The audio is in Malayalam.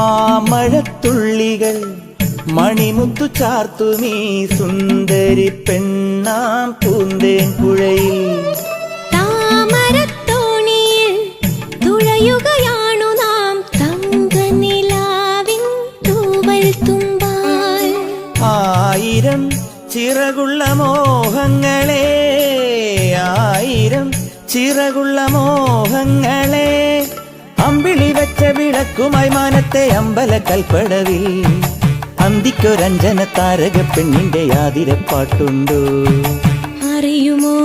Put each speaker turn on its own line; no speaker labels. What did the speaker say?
മാമഴത്തുള്ളികൾ മണിമുത്തു ചാർത്തുമീ സുന്ദരി പെണ്ണാം പൂന്തേൻ പുഴയിൽ
താമരത്തോണിയിൽ തുഴയുകയാണു നാം തങ്കനിലാവിൻ തൂവൽ തുമ്പാൽ.
ആയിരം ചിറകുള്ള മോഹങ്ങളെ, ആയിരം ചിറകുള്ള മോഹങ്ങളെ, അമ്പിളി വെച്ച വിളക്കുമായി മാനത്തെ അമ്പല കൽപ്പടവിൽ അന്തിക്കൊരഞ്ജന താരക പെണ്ണിന്റെ ആതിരപ്പാട്ടുണ്ടോ
അറിയുമോ?